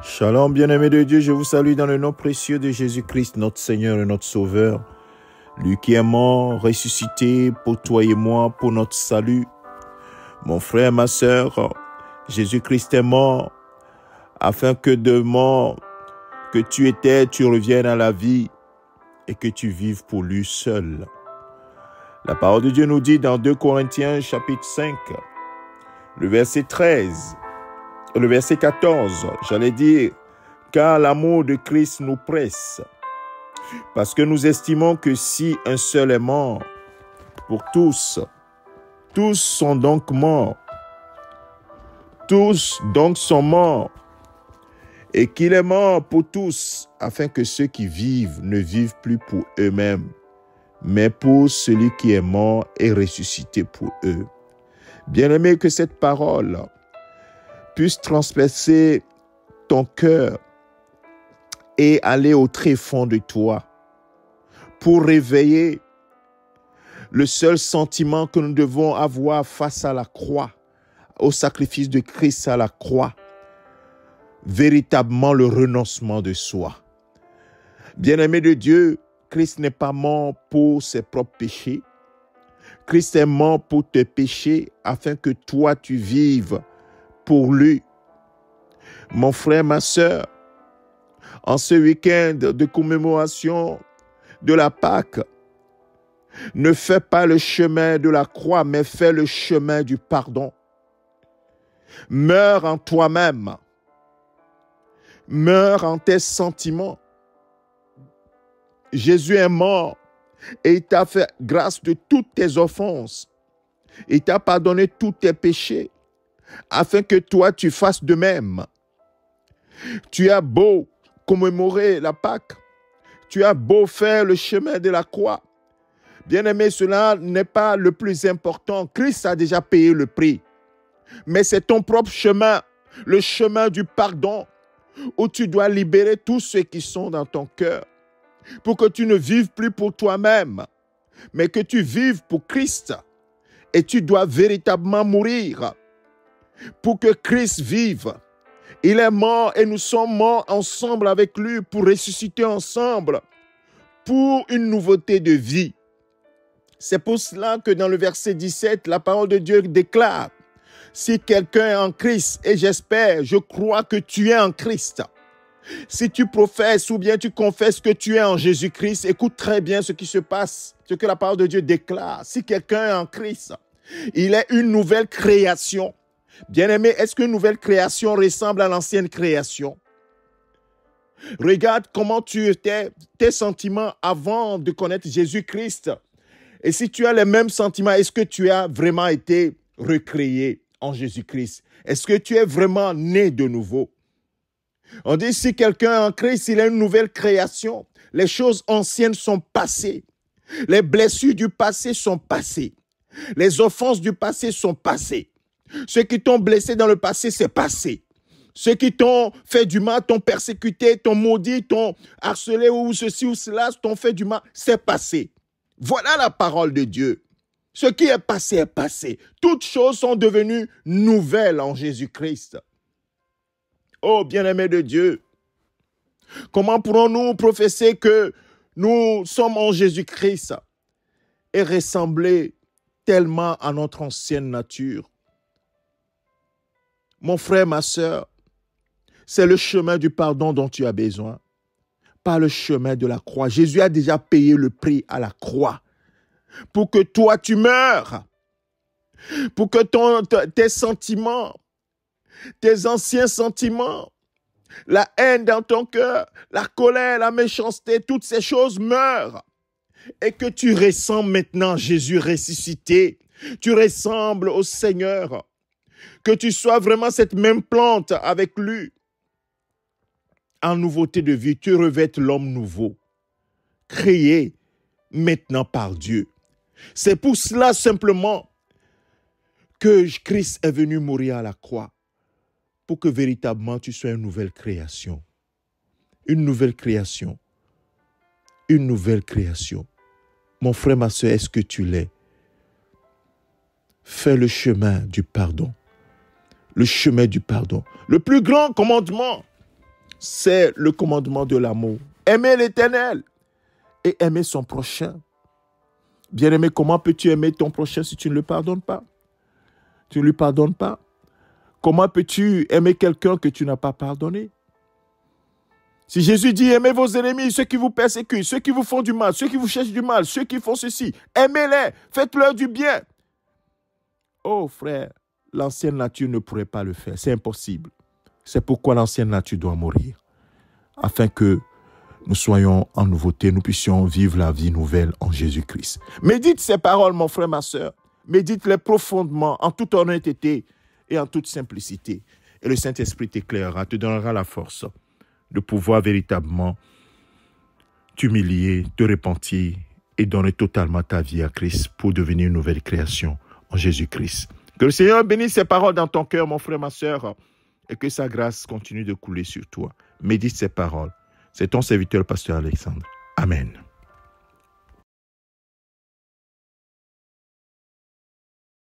Shalom, bien-aimés de Dieu, je vous salue dans le nom précieux de Jésus-Christ, notre Seigneur et notre Sauveur. Lui qui est mort, ressuscité pour toi et moi, pour notre salut. Mon frère, ma sœur, Jésus-Christ est mort afin que de mort que tu étais, tu reviennes à la vie et que tu vives pour lui seul. La parole de Dieu nous dit dans 2 Corinthiens chapitre 5, le verset 13, le verset 14, j'allais dire, car l'amour de Christ nous presse, parce que nous estimons que si un seul est mort pour tous, tous sont donc morts. Tous donc sont morts, et qu'il est mort pour tous, afin que ceux qui vivent ne vivent plus pour eux-mêmes, mais pour celui qui est mort et ressuscité pour eux. Bien-aimé, que cette parole puisse transpercer ton cœur et aller au tréfonds de toi pour réveiller le seul sentiment que nous devons avoir face à la croix, au sacrifice de Christ à la croix, véritablement le renoncement de soi. Bien-aimé de Dieu, Christ n'est pas mort pour ses propres péchés. Christ est mort pour tes péchés afin que toi tu vives pour lui. Mon frère, ma sœur, en ce week-end de commémoration de la Pâque, ne fais pas le chemin de la croix, mais fais le chemin du pardon. Meurs en toi-même. Meurs en tes sentiments. Jésus est mort et il t'a fait grâce de toutes tes offenses. Il t'a pardonné tous tes péchés afin que toi tu fasses de même. Tu as beau commémorer la Pâque, tu as beau faire le chemin de la croix. Bien-aimé, cela n'est pas le plus important. Christ a déjà payé le prix. Mais c'est ton propre chemin, le chemin du pardon, où tu dois libérer tous ceux qui sont dans ton cœur, pour que tu ne vives plus pour toi-même, mais que tu vives pour Christ. Et tu dois véritablement mourir pour que Christ vive. Il est mort et nous sommes morts ensemble avec lui pour ressusciter ensemble, pour une nouveauté de vie. C'est pour cela que dans le verset 17, la parole de Dieu déclare, si quelqu'un est en Christ, et j'espère, je crois que tu es en Christ. Si tu professes ou bien tu confesses que tu es en Jésus-Christ, écoute très bien ce qui se passe, ce que la parole de Dieu déclare. Si quelqu'un est en Christ, il est une nouvelle création. Bien-aimé, est-ce qu'une nouvelle création ressemble à l'ancienne création? Regarde comment tu étais, tes sentiments avant de connaître Jésus-Christ. Et si tu as les mêmes sentiments, est-ce que tu as vraiment été recréé en Jésus-Christ? Est-ce que tu es vraiment né de nouveau? On dit si quelqu'un est en Christ, il est une nouvelle création. Les choses anciennes sont passées. Les blessures du passé sont passées. Les offenses du passé sont passées. Ceux qui t'ont blessé dans le passé, c'est passé. Ceux qui t'ont fait du mal, t'ont persécuté, t'ont maudit, t'ont harcelé ou ceci ou cela, t'ont fait du mal, c'est passé. Voilà la parole de Dieu. Ce qui est passé est passé. Toutes choses sont devenues nouvelles en Jésus-Christ. Oh, bien-aimés de Dieu, comment pourrons-nous professer que nous sommes en Jésus-Christ et ressembler tellement à notre ancienne nature? Mon frère, ma sœur, c'est le chemin du pardon dont tu as besoin, pas le chemin de la croix. Jésus a déjà payé le prix à la croix pour que toi tu meurs, pour que tes sentiments, tes anciens sentiments, la haine dans ton cœur, la colère, la méchanceté, toutes ces choses meurent et que tu ressembles maintenant Jésus ressuscité. Tu ressembles au Seigneur, que tu sois vraiment cette même plante avec lui. En nouveauté de vie, tu revêtes l'homme nouveau, créé maintenant par Dieu. C'est pour cela simplement que Christ est venu mourir à la croix, pour que véritablement tu sois une nouvelle création. Une nouvelle création. Une nouvelle création. Mon frère, ma soeur, est-ce que tu l'es? Fais le chemin du pardon. Le chemin du pardon. Le plus grand commandement C'est le commandement de l'amour. Aimer l'Éternel et aimer son prochain. Bien-aimé, comment peux-tu aimer ton prochain si tu ne le pardonnes pas? Tu ne lui pardonnes pas? Comment peux-tu aimer quelqu'un que tu n'as pas pardonné? Si Jésus dit, aimez vos ennemis, ceux qui vous persécutent, ceux qui vous font du mal, ceux qui vous cherchent du mal, ceux qui font ceci, aimez-les, faites-leur du bien. Oh frère, l'ancienne nature ne pourrait pas le faire, c'est impossible. C'est pourquoi l'ancienne nature doit mourir, afin que nous soyons en nouveauté, nous puissions vivre la vie nouvelle en Jésus-Christ. Médite ces paroles, mon frère, ma sœur. Médite-les profondément, en toute honnêteté et en toute simplicité. Et le Saint-Esprit t'éclairera, te donnera la force de pouvoir véritablement t'humilier, te repentir et donner totalement ta vie à Christ pour devenir une nouvelle création en Jésus-Christ. Que le Seigneur bénisse ces paroles dans ton cœur, mon frère, ma sœur, et que sa grâce continue de couler sur toi. Médite ces paroles. C'est ton serviteur, pasteur Alexandre. Amen.